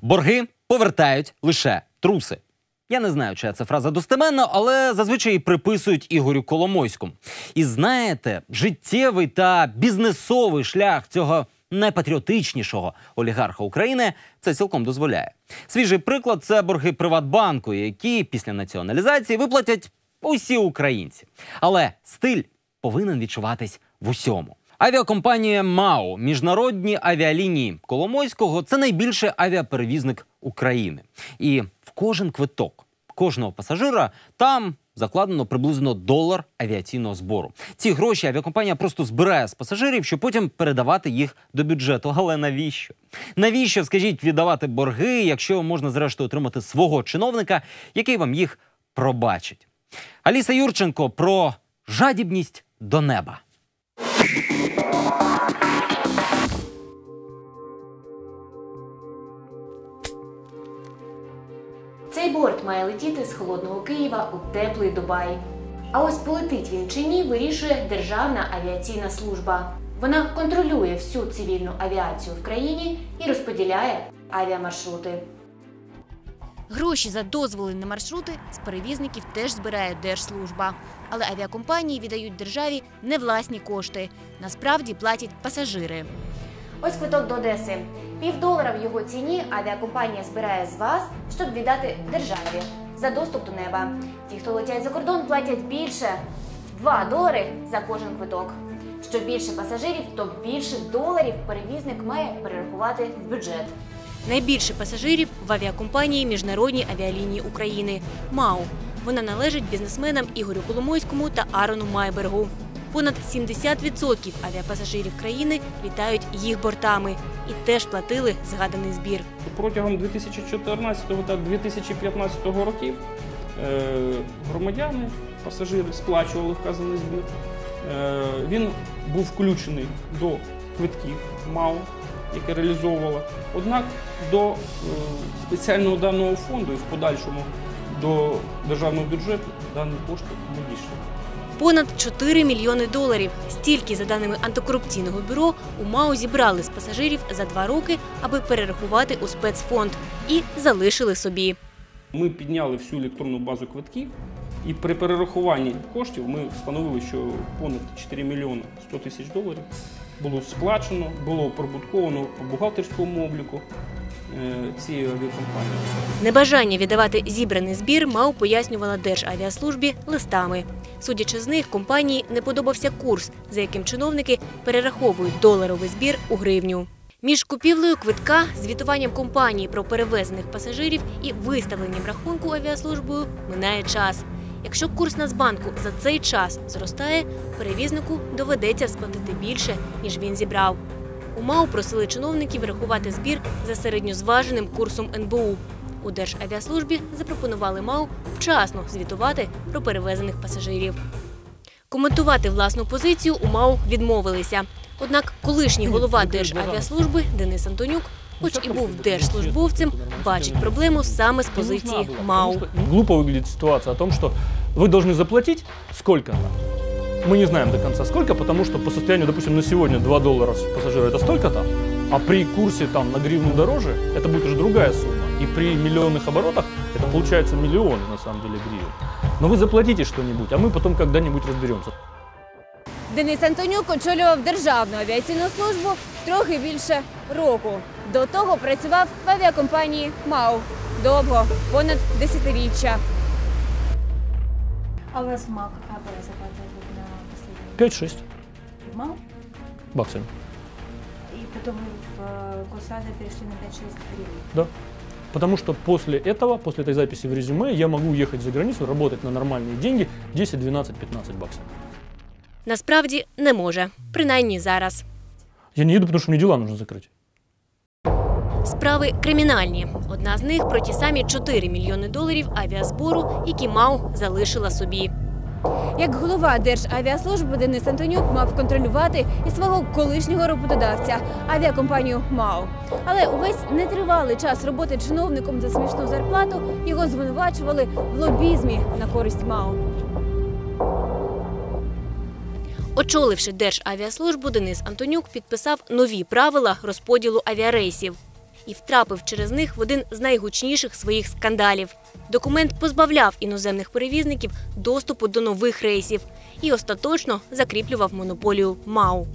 Борги повертають лише труси. Я не знаю, чия це фраза достеменно, але зазвичай її приписують Ігорю Коломойському. І знаєте, життєвий та бізнесовий шлях цього найпатріотичнішого олігарха України це цілком дозволяє. Свіжий приклад – це борги Приватбанку, які після націоналізації виплатять усі українці. Але стиль повинен відчуватись в усьому. Авіакомпанія МАУ, міжнародні авіалінії Коломойського – це найбільший авіаперевізник України. І в кожен квиток кожного пасажира там закладено приблизно $1 авіаційного збору. Ці гроші авіакомпанія просто збирає з пасажирів, щоб потім передавати їх до бюджету. Але навіщо? Навіщо, скажіть, віддавати борги, якщо можна зрештою отримати свого чиновника, який вам їх пробачить? Аліса Юрченко про жадібність до неба. Цей борт має летіти з холодного Києва у теплий Дубай. А ось полетить він чи ні, вирішує Державна авіаційна служба. Вона контролює всю цивільну авіацію в країні і розподіляє авіамаршрути. Гроші за дозволи на маршрути з перевізників теж збирає Держслужба. Але авіакомпанії віддають державі не власні кошти. Насправді платять пасажири. Ось квиток до Одеси. $1,5 в його ціні авіакомпанія збирає з вас, щоб віддати державі за доступ до неба. Ті, хто летять за кордон, платять більше – $2 за кожен квиток. Що більше пасажирів, то більше доларів перевізник має перерахувати в бюджет. Найбільше пасажирів в авіакомпанії Міжнародні авіалінії України – МАУ. Вона належить бізнесменам Ігорю Коломойському та Аарону Майбергу. Понад 70% авіапасажирів країни літають їх бортами і теж платили згаданий збір. Протягом 2014 та 2015 років громадяни, пасажири сплачували вказаний збір. Він був включений до квитків МАУ, яке реалізовувало. Однак до спеціального даного фонду і в подальшому до державного бюджету дані кошти не дійшли. Понад $4 мільйони. Стільки, за даними антикорупційного бюро, у МАУ зібрали з пасажирів за 2 роки, аби перерахувати у спецфонд. І залишили собі. Ми підняли всю електронну базу квитків. І при перерахуванні коштів ми встановили, що понад $4 мільйони $100 тисяч було сплачено, було прибутковано по бухгалтерському обліку цієї авіакомпанії. Небажання віддавати зібраний збір МАУ пояснювала Державіаслужбі листами. Судячи з них, компанії не подобався курс, за яким чиновники перераховують доларовий збір у гривню. Між купівлею квитка, звітуванням компанії про перевезених пасажирів і виставленням рахунку авіаслужбою минає час. Якщо курс Нацбанку за цей час зростає, перевізнику доведеться сплатити більше, ніж він зібрав. У МАУ просили чиновників рахувати збір за середньозваженим курсом НБУ. У Державіаслужбі запропонували МАУ вчасно звітувати про перевезених пасажирів. Коментувати власну позицію у МАУ відмовилися. Однак колишній голова Державіаслужби Денис Антонюк, хоч і був держслужбовцем, бачить проблему саме з позиції МАУ. Глупо выглядит ситуация о том, что вы должны заплатить сколько-то. Мы не знаем до конца сколько, потому что по состоянию, допустим, на сегодня $2 с пассажира это столько-то, а при курсе там на гривну дороже это будет уже другая сумма. И при миллионных оборотах это получается миллионы на самом деле гривен. Но вы заплатите что-нибудь, а мы потом когда-нибудь разберемся. Денис Антонюк очолював Державну авіаційну службу трохи більше року. До того працював в авіакомпанії МАУ. Довго, понад десятиріччя. А у вас в МАУ какая была зарплата на последний? 5-6 В МАУ? баксами. И потом вы в Госрада перешли на 5-6 гривен? Да. Потому что после этого, после этой записи в резюме, я могу ехать за границу, работать на нормальные деньги 10, 12, 15 баксов. Насправді не може. Принаймні зараз. Я не еду, потому что мне дела нужно закрыть. Справи кримінальні. Одна з них про ті самі $4 мільйони авіазбору, які МАУ залишила собі. Як голова Державіаслужби Денис Антонюк мав контролювати і свого колишнього роботодавця – авіакомпанію МАУ. Але увесь нетривалий час роботи чиновником за смішну зарплату його звинувачували в лобізмі на користь МАУ. Очоливши Державіаслужбу, Денис Антонюк підписав нові правила розподілу авіарейсів. і втрапив через них в один з найгучніших своїх скандалів. Документ позбавляв іноземних перевізників доступу до нових рейсів і остаточно закріплював монополію МАУ.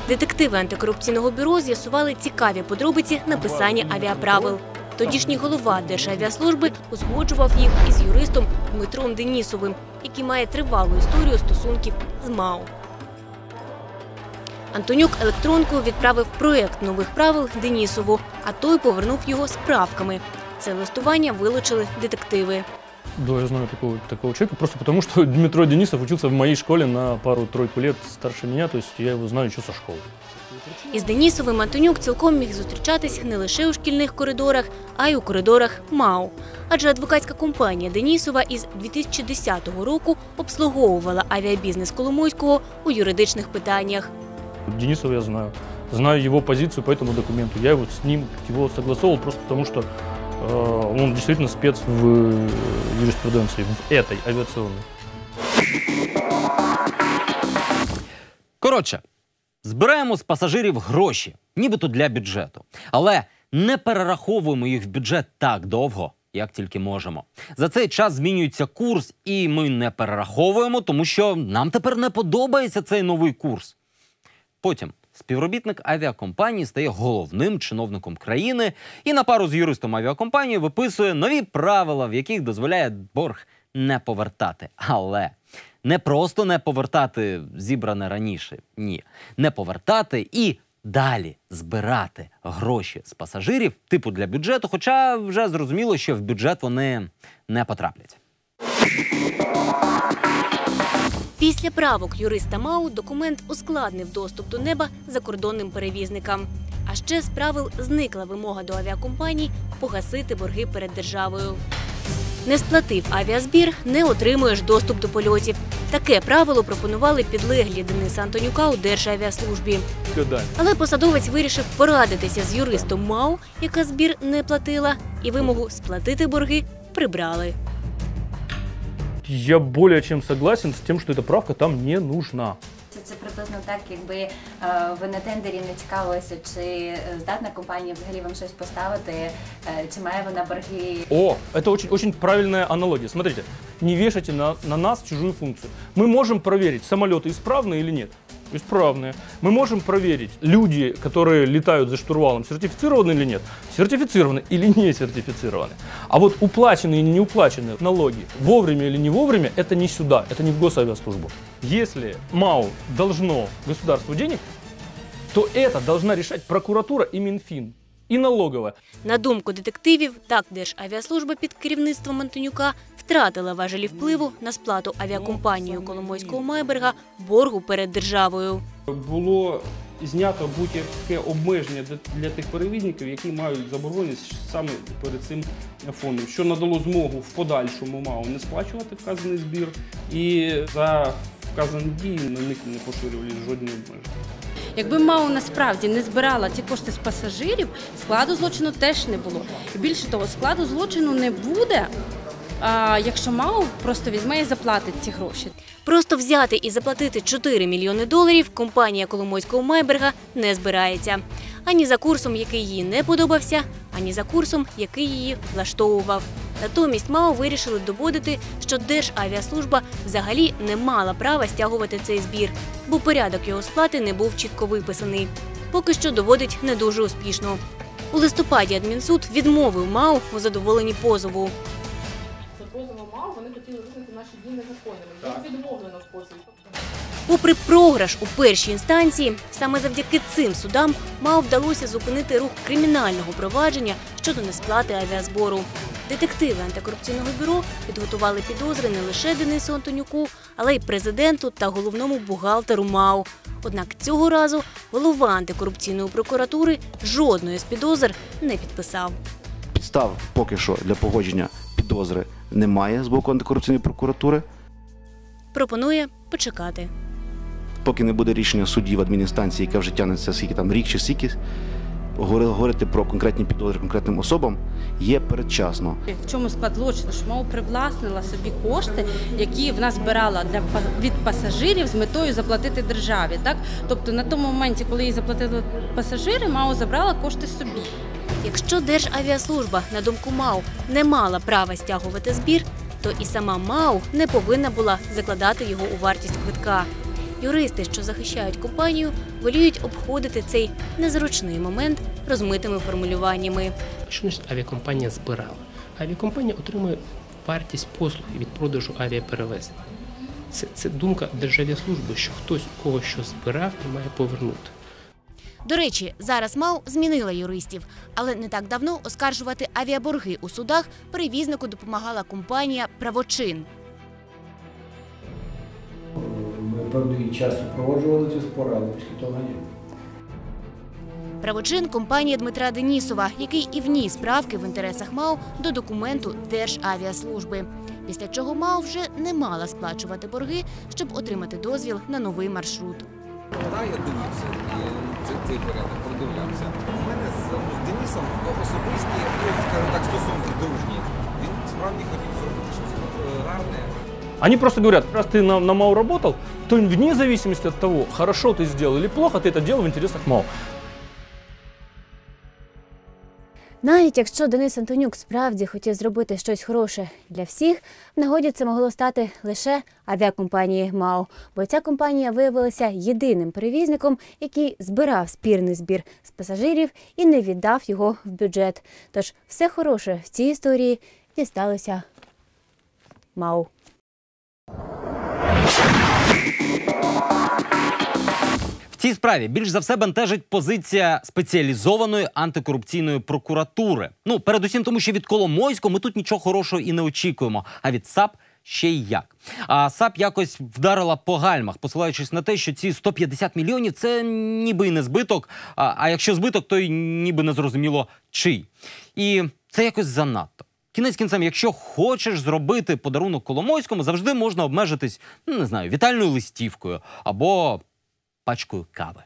Детективи антикорупційного бюро з'ясували цікаві подробиці написання авіаправил. Тодішній голова Державіаслужби узгоджував їх із юристом Дмитром Денісовим, який має тривалу історію стосунків з МАУ. Антонюк електронкою відправив проєкт нових правил Денісову, а той повернув його з правками. Це листування вилучили детективи. Да, я знаю такого человека, просто потому что Дмитро Денисов учился в моей школе на пару-тройку лет старше меня, то есть я его знаю еще со школы. Із Денісовим Антонюк цілком міг зустрічатись не лише у шкільних коридорах, а й у коридорах МАУ. Адже адвокатська компанія Денісова із 2010 року обслуговувала авіабізнес Коломойського у юридичних питаннях. Денисова я знаю. Знаю его позицию по этому документу. Я с ним его согласовывал просто потому, что он действительно спец в юриспруденции, в этой авиационной. Коротше, збираємо з пасажирів гроші, нібито для бюджету. Але не перераховуємо їх в бюджет так довго, як тільки можемо. За цей час змінюється курс, і ми не перераховуємо, тому що нам тепер не подобається цей новий курс. Потім співробітник авіакомпанії стає головним чиновником країни і на пару з юристом авіакомпанії виписує нові правила, в яких дозволяє борг не повертати. Але не просто не повертати зібране раніше, ні. Не повертати і далі збирати гроші з пасажирів, типу для бюджету, хоча вже зрозуміло, що в бюджет вони не потраплять. Після правок юриста МАУ документ ускладнив доступ до неба закордонним перевізникам. А ще з правил зникла вимога до авіакомпаній погасити борги перед державою. Не сплатив авіазбір – не отримуєш доступ до польотів. Таке правило пропонували підлеглі Дениса Антонюка у Державіаслужбі. Але посадовець вирішив порадитися з юристом МАУ, яка збір не платила, і вимогу сплатити борги прибрали. Я более чем согласен с тем, что эта правка там не нужна. Це приблизно так, якби ви на тендері не цікавилися, чи здатна компанія взагалі вам щось поставити, чи має вона борги. О, это очень правильная аналогия. Смотрите, не вешайте на нас чужую функцию. Мы можем проверить, самолеты исправные или нет. Исправные. Мы можем проверить, люди, которые летают за штурвалом, сертифицированы или нет, сертифицированы или не сертифицированы. А вот уплаченные или не уплаченные налоги, вовремя или не вовремя, это не сюда, это не в Госавиаслужбу. Если МАУ должно государству денег, то это должна решать прокуратура и Минфин. І налогова. На думку детективів, так Державіаслужба під керівництвом Антонюка втратила важелі впливу на сплату авіакомпанією Коломойського Майберга боргу перед державою. Було знято будь-яке обмеження для тих перевізників, які мають заборгованість саме перед цим фондом, що надало змогу в подальшому МАУ не сплачувати вказаний збір і за вказані дії на них не поширювали жодні обмеження. Якби МАУ насправді не збирала ці кошти з пасажирів, складу злочину теж не було. І більше того, складу злочину не буде, якщо МАУ просто візьме і заплатить ці гроші. Просто взяти і заплатити $4 мільйони компанія Коломойського Майберга не збирається. Ані за курсом, який їй не подобався, ані за курсом, який її влаштовував. Натомість МАУ вирішили доводити, що Державіаслужба взагалі не мала права стягувати цей збір, бо порядок його сплати не був чітко виписаний. Поки що доводить не дуже успішно. У листопаді адмінсуд відмовив МАУ у задоволенні позову. За позовом МАУ вони хотіли визнати наші дії незаконними. Їм відмовлено в позові. Попри програш у першій інстанції, саме завдяки цим судам МАУ вдалося зупинити рух кримінального провадження щодо несплати авіазбору. Детективи антикорупційного бюро підготували підозри не лише Денису Антонюку, але й президенту та головному бухгалтеру МАУ. Однак цього разу голова антикорупційної прокуратури жодної з підозр не підписав. Підстав поки що для погодження підозри немає з боку антикорупційної прокуратури. Пропонує почекати. Поки не буде рішення судів адмінінстанції, яке вже тягнеться скільки там рік чи скільки, говорити про конкретні підозри конкретним особам є передчасно. В чому склад злочину? Що МАУ привласнила собі кошти, які вона збирала від пасажирів з метою заплатити державі. Так? Тобто на тому моменті, коли їй заплатили пасажири, МАУ забрала кошти собі. Якщо Державіаслужба, на думку МАУ, не мала права стягувати збір, то і сама МАУ не повинна була закладати його у вартість квитка. Юристи, що захищають компанію, воліють обходити цей незручний момент розмитими формулюваннями. Що значить авіакомпанія збирала? Авіакомпанія отримує вартість послуги від продажу авіаперевезень. Це думка Державіаслужби, що хтось у когось щось збирав і має повернути. До речі, зараз МАУ змінила юристів, але не так давно оскаржувати авіаборги у судах перевізнику допомагала компанія «Правочин». Ми певний час супроводжували ці спори, але після того ні. «Правочин» – компанія Дмитра Денісова, який і вніс правки в інтересах МАУ до документу Державіаслужби. Після чого МАУ вже не мала сплачувати борги, щоб отримати дозвіл на новий маршрут. Я дивився цей порядок, продивлявся. У мене з Денисом особисті, скажімо так, стосунки дружні. Він справді хотів зробити щось гарне. Они просто говорят, раз ты на МАУ работал, то вне зависимости от того, хорошо ты сделал или плохо, ты это делал в интересах МАУ. Навіть якщо Денис Антонюк справді хотів зробити щось хороше для всіх, в нагоді це могло стати лише авіакомпанії МАУ. Бо ця компанія виявилася єдиним перевізником, який збирав спірний збір з пасажирів і не віддав його в бюджет. Тож все хороше в цій історії дісталося МАУ. В цій справі більш за все бентежить позиція спеціалізованої антикорупційної прокуратури. Ну, передусім тому, що від Коломойського ми тут нічого хорошого і не очікуємо, а від САП ще й як. А САП якось вдарила по гальмах, посилаючись на те, що ці 150 мільйонів – це ніби і не збиток, а якщо збиток, то й ніби не зрозуміло чий. І це якось занадто. Кінець кінцем, якщо хочеш зробити подарунок Коломойському, завжди можна обмежитись, не знаю, вітальною листівкою або пачкою кави.